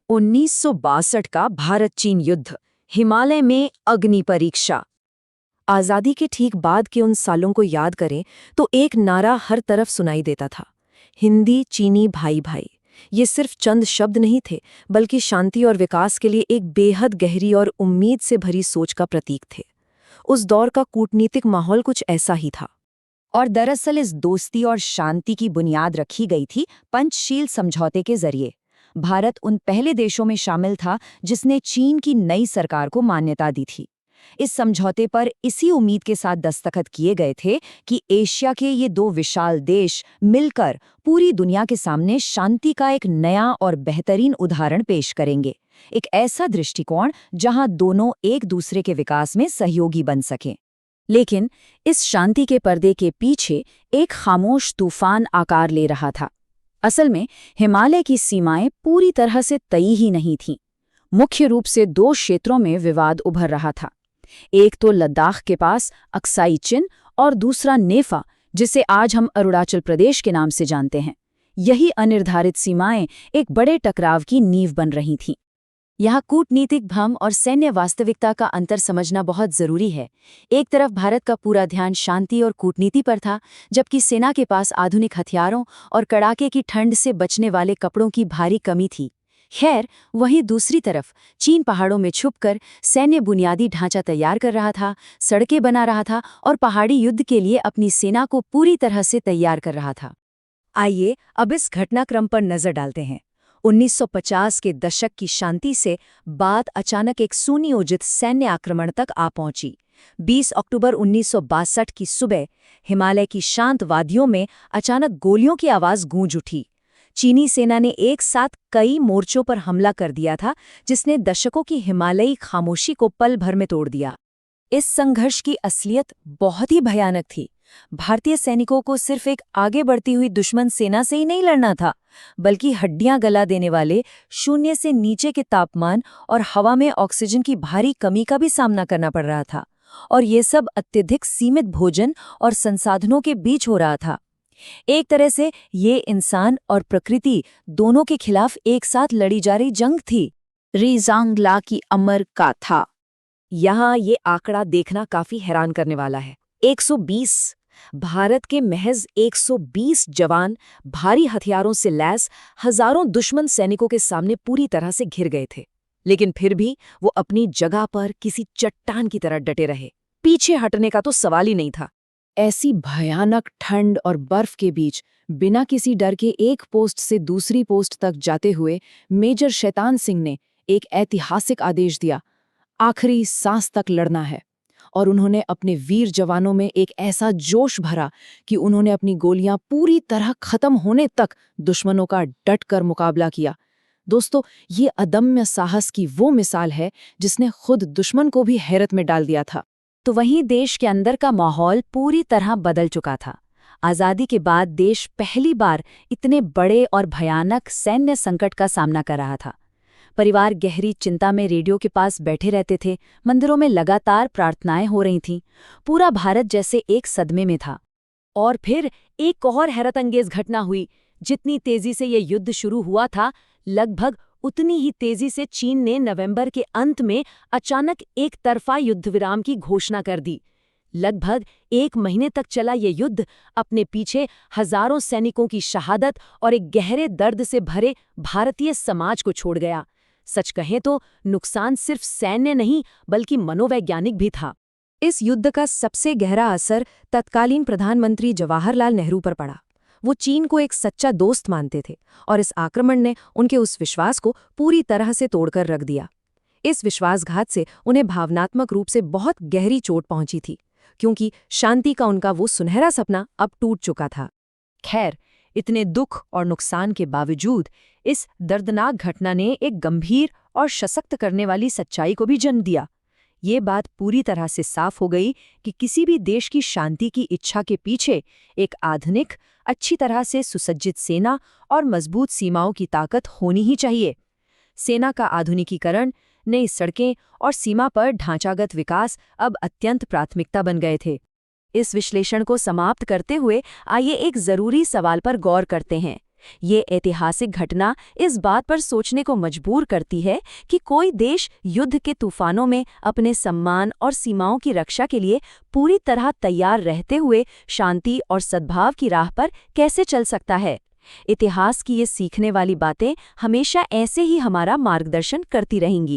1962 का भारत चीन युद्ध, हिमालय में अग्नि परीक्षा। आज़ादी के ठीक बाद के उन सालों को याद करें तो एक नारा हर तरफ सुनाई देता था, हिंदी चीनी भाई भाई। ये सिर्फ चंद शब्द नहीं थे, बल्कि शांति और विकास के लिए एक बेहद गहरी और उम्मीद से भरी सोच का प्रतीक थे। उस दौर का कूटनीतिक माहौल कुछ ऐसा ही था। और दरअसल इस दोस्ती और शांति की बुनियाद रखी गई थी पंचशील समझौते के जरिए। भारत उन पहले देशों में शामिल था जिसने चीन की नई सरकार को मान्यता दी थी। इस समझौते पर इसी उम्मीद के साथ दस्तखत किए गए थे कि एशिया के ये दो विशाल देश मिलकर पूरी दुनिया के सामने शांति का एक नया और बेहतरीन उदाहरण पेश करेंगे। एक ऐसा दृष्टिकोण जहां दोनों एक दूसरे के विकास में सहयोगी बन सकें। लेकिन इस शांति के पर्दे के पीछे एक खामोश तूफान आकार ले रहा था। असल में हिमालय की सीमाएं पूरी तरह से तय ही नहीं थीं। मुख्य रूप से दो क्षेत्रों में विवाद उभर रहा था। एक तो लद्दाख के पास अक्साई चिन और दूसरा नेफा, जिसे आज हम अरुणाचल प्रदेश के नाम से जानते हैं। यही अनिर्धारित सीमाएं एक बड़े टकराव की नींव बन रही थीं। यहाँ कूटनीतिक भ्रम और सैन्य वास्तविकता का अंतर समझना बहुत जरूरी है। एक तरफ भारत का पूरा ध्यान शांति और कूटनीति पर था, जबकि सेना के पास आधुनिक हथियारों और कड़ाके की ठंड से बचने वाले कपड़ों की भारी कमी थी। खैर, वहीं दूसरी तरफ चीन पहाड़ों में छुपकर सैन्य बुनियादी ढांचा तैयार कर रहा था, सड़कें बना रहा था और पहाड़ी युद्ध के लिए अपनी सेना को पूरी तरह से तैयार कर रहा था। आइए अब इस घटनाक्रम पर नजर डालते हैं। 1950 के दशक की शांति से बात अचानक एक सुनियोजित सैन्य आक्रमण तक आ पहुंची। 20 अक्टूबर 1962 की सुबह हिमालय की शांत वादियों में अचानक गोलियों की आवाज गूंज उठी। चीनी सेना ने एक साथ कई मोर्चों पर हमला कर दिया था, जिसने दशकों की हिमालयी खामोशी को पल भर में तोड़ दिया। इस संघर्ष की असलियत बहुत ही भयानक थी। भारतीय सैनिकों को सिर्फ एक आगे बढ़ती हुई दुश्मन सेना से ही नहीं लड़ना था, बल्कि हड्डियां गला देने वाले शून्य से नीचे के तापमान और हवा में ऑक्सीजन की भारी कमी का भी सामना करना पड़ रहा था। और ये सब अत्यधिक सीमित भोजन और संसाधनों के बीच हो रहा था। एक तरह से ये इंसान और प्रकृति दोनों के खिलाफ एक साथ लड़ी जा रही जंग थी। रीजांगला की अमर गाथा। यहाँ ये आंकड़ा देखना काफी हैरान करने वाला है। 120 भारत के महज 120 जवान भारी हथियारों से लैस हजारों दुश्मन सैनिकों के सामने पूरी तरह से घिर गए थे। लेकिन फिर भी वो अपनी जगह पर किसी चट्टान की तरह डटे रहे। पीछे हटने का तो सवाल ही नहीं था। ऐसी भयानक ठंड और बर्फ के बीच बिना किसी डर के एक पोस्ट से दूसरी पोस्ट तक जाते हुए मेजर शैतान सिंह ने एक ऐतिहासिक आदेश दिया, आखिरी सांस तक लड़ना है। और उन्होंने अपने वीर जवानों में एक ऐसा जोश भरा कि उन्होंने अपनी गोलियां पूरी तरह खत्म होने तक दुश्मनों का डट कर मुकाबला किया। दोस्तों, ये अदम्य साहस की वो मिसाल है जिसने खुद दुश्मन को भी हैरत में डाल दिया था। तो वहीं देश के अंदर का माहौल पूरी तरह बदल चुका था। आज़ादी के बाद देश पहली बार इतने बड़े और भयानक सैन्य संकट का सामना कर रहा था। परिवार गहरी चिंता में रेडियो के पास बैठे रहते थे, मंदिरों में लगातार प्रार्थनाएं हो रही थीं। पूरा भारत जैसे एक सदमे में था। और फिर एक और हैरतअंगेज घटना हुई। जितनी तेजी से ये युद्ध शुरू हुआ था, लगभग उतनी ही तेजी से चीन ने नवंबर के अंत में अचानक एक तरफा युद्ध विराम की घोषणा कर दी। लगभग 1 महीने तक चला ये युद्ध अपने पीछे हजारों सैनिकों की शहादत और एक गहरे दर्द से भरे भारतीय समाज को छोड़ गया। सच कहें तो नुकसान सिर्फ सैन्य नहीं, बल्कि मनोवैज्ञानिक भी था। इस युद्ध का सबसे गहरा असर तत्कालीन प्रधानमंत्री जवाहरलाल नेहरू पर पड़ा। वो चीन को एक सच्चा दोस्त मानते थे और इस आक्रमण ने उनके उस विश्वास को पूरी तरह से तोड़कर रख दिया। इस विश्वासघात से उन्हें भावनात्मक रूप से बहुत गहरी चोट पहुंची थी, क्योंकि शांति का उनका वो सुनहरा सपना अब टूट चुका था। खैर, इतने दुख और नुकसान के बावजूद इस दर्दनाक घटना ने एक गंभीर और सशक्त करने वाली सच्चाई को भी जन्म दिया। ये बात पूरी तरह से साफ हो गई कि किसी भी देश की शांति की इच्छा के पीछे एक आधुनिक, अच्छी तरह से सुसज्जित सेना और मजबूत सीमाओं की ताकत होनी ही चाहिए। सेना का आधुनिकीकरण, नई सड़कें और सीमा पर ढांचागत विकास अब अत्यंत प्राथमिकता बन गए थे। इस विश्लेषण को समाप्त करते हुए आइए एक जरूरी सवाल पर गौर करते हैं। ये ऐतिहासिक घटना इस बात पर सोचने को मजबूर करती है कि कोई देश युद्ध के तूफानों में अपने सम्मान और सीमाओं की रक्षा के लिए पूरी तरह तैयार रहते हुए शांति और सद्भाव की राह पर कैसे चल सकता है। इतिहास की ये सीखने वाली बातें हमेशा ऐसे ही हमारा मार्गदर्शन करती रहेंगी।